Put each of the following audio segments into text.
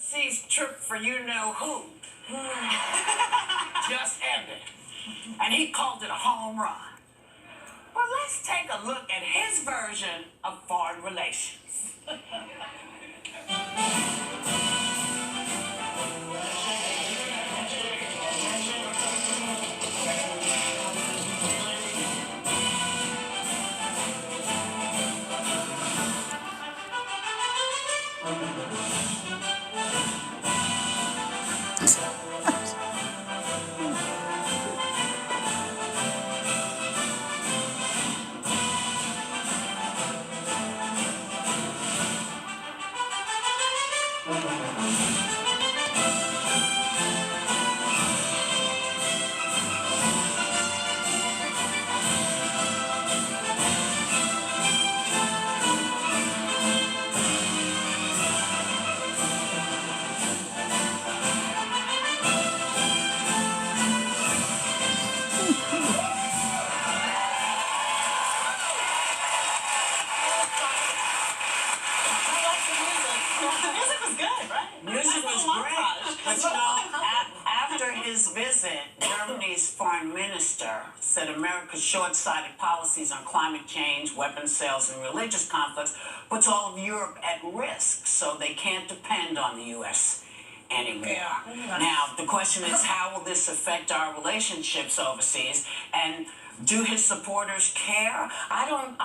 overseas trip for you-know-who just ended, and he called it a home run. Well, let's take a look at his version of foreign relations. Music was great, but you know, after his visit, Germany's foreign minister said America's short-sighted policies on climate change, weapons sales, and religious conflicts puts all of Europe at risk, so they can't depend on the U.S. anymore. Now, the question is, how will this affect our relationships overseas, and do his supporters care? I don't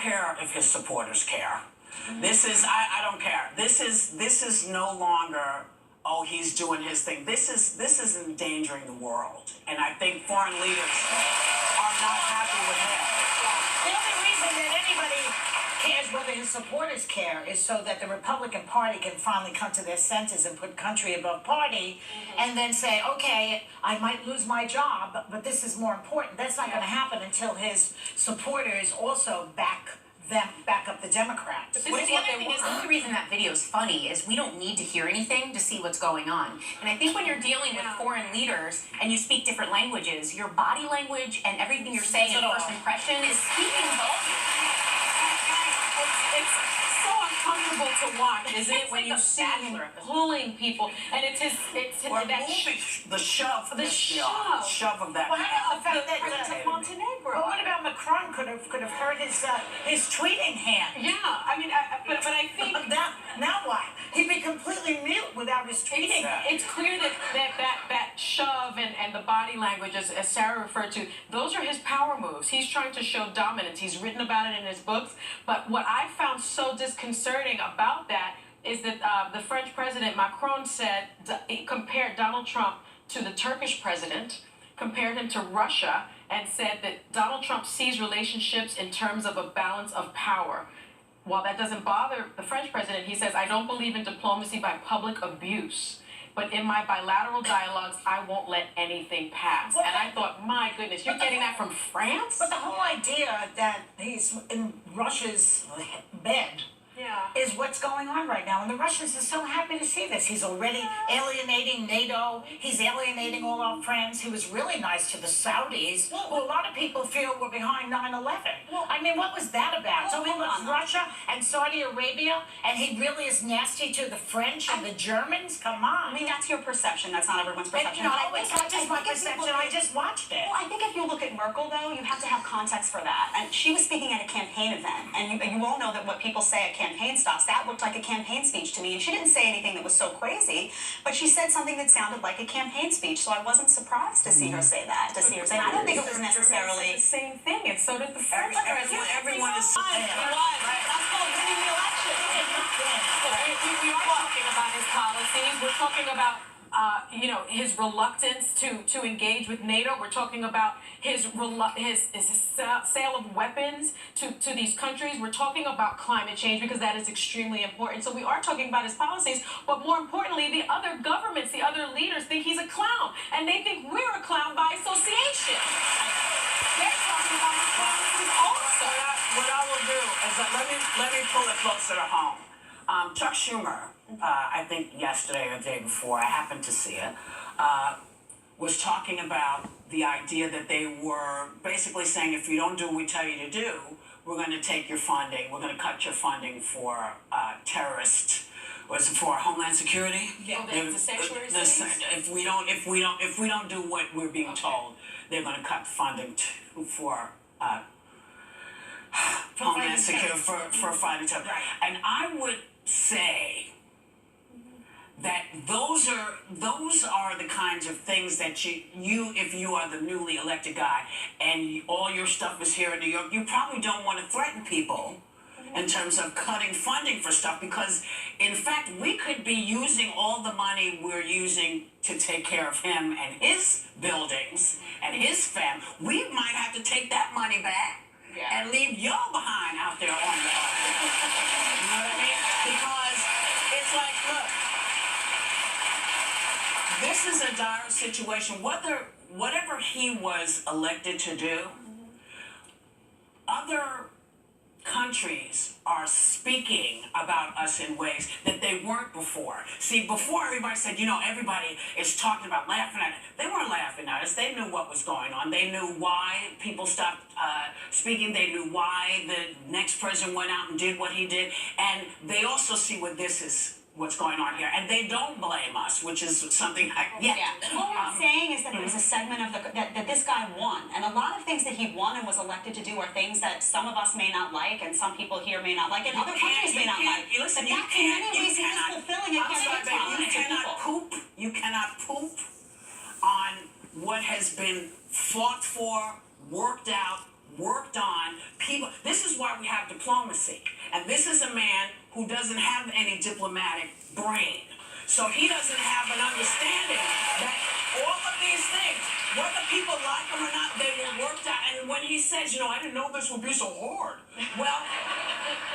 care if his supporters care. I don't care. This is no longer, oh, he's doing his thing. This is endangering the world. And I think foreign leaders are not happy with him. The only reason that anybody cares whether his supporters care is so that the Republican Party can finally come to their senses and put country above party, and then say, okay, I might lose my job, but this is more important. That's not going to happen until his supporters also back up the Democrats. The other thing is, the only reason that video is funny is we don't need to hear anything to see what's going on. And I think when you're dealing with foreign leaders and you speak different languages, your body language and everything you're saying in first impression is speaking volumes. It's so uncomfortable to watch, isn't it, when you see him pulling people, and it's the shove of that. Well, how about the fact that to Montenegro? But what about Macron could have hurt his tweeting hand? Yeah, I mean, but I think now what? He'd be completely mute without his tweeting. It's clear that shove and the body language, as Sarah referred to, those are his power moves. He's trying to show dominance. He's written about it in his books. But what I found so disconcerting about that is that the French president Macron said, he compared Donald Trump to the Turkish president, compared him to Russia, and said that Donald Trump sees relationships in terms of a balance of power. While that doesn't bother the French president, he says, I don't believe in diplomacy by public abuse. But in my bilateral dialogues, I won't let anything pass. And I thought, my goodness, you're getting that from France? But the whole idea that he's in Russia's bed is what's going on right now. And the Russians are so happy to see this. He's already alienating NATO. He's alienating all our friends. He was really nice to the Saudis, who a lot of people feel were behind 9/11. I mean, what was that about? So he loves Russia and Saudi Arabia, and he really is nasty to the French and the Germans? Come on. I mean, that's your perception. That's not everyone's perception. No, it's not just my perception. I just watched it. Well, I think if you look at Merkel, though, you have to have context for that. And she was speaking at a campaign event, and you all know that what people say at campaign stops, that looked like a campaign speech to me. And she didn't say anything that was so crazy, but she said something that sounded like a campaign speech. So I wasn't surprised to see her say that. To see her say, I don't think it was necessarily the same thing, and so did the French president. Everyone is That's called winning the election. We are talking about his policies. We're talking about his reluctance to engage with NATO. We're talking about his sale of weapons to these countries. We're talking about climate change because that is extremely important. So we are talking about his policies, but more importantly, the other governments, the other leaders think he's a clown, and they think we're a clown by association. They're talking about his policies also. What I will do is let me pull it closer to home. Chuck Schumer, I think yesterday or the day before, I happened to see it, was talking about the idea that they were basically saying, if you don't do what we tell you to do, we're going to take your funding. We're going to cut your funding for terrorist. Was it for Homeland Security? Yeah, the sanctuary cities? If we don't do what we're being told, they're going to cut funding for Homeland Security for fighting terror. Right. And I would say that those are the kinds of things that you if you are the newly elected guy and all your stuff is here in New York, you probably don't want to threaten people in terms of cutting funding for stuff, because in fact we could be using all the money we're using to take care of him and his buildings and his family. We might have to take that money back and leave y'all behind out there on the earth. You know what I mean? Because it's like, look, this is a dire situation. Whatever he was elected to do, other countries are speaking about us in ways that they weren't before. See, before everybody said, everybody is talking about laughing at it. They weren't laughing at us. They knew what was going on. They knew why people stopped speaking. They knew why the next president went out and did what he did. And they also see what's going on here, and they don't blame us, which is something What I'm saying is that there was a segment of that this guy won, and a lot of things that he won and was elected to do are things that some of us may not like, and some people here may not like, and other countries may not like. Listen, but that's in many ways he was fulfilling a campaign you cannot poop on what has been fought for, worked out, worked on. People. This is why we have diplomacy, and this is a man who doesn't have any diplomatic brain. So he doesn't have an understanding that all of these things, whether people like them or not, they were worked out. And when he says, I didn't know this would be so hard. Well,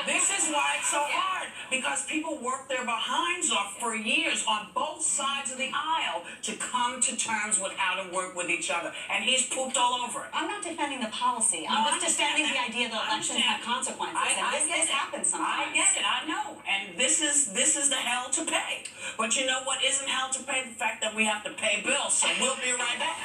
this is why it's so hard, because people work their behinds off for years on both sides of the aisle to come to terms with how to work with each other. And he's pooped all over it. I'm not defending the policy. I'm just defending the idea that elections have consequences. This happens sometimes. I get it. I know. And this is the hell to pay. But you know what isn't hell to pay? The fact that we have to pay bills. So we'll be right back.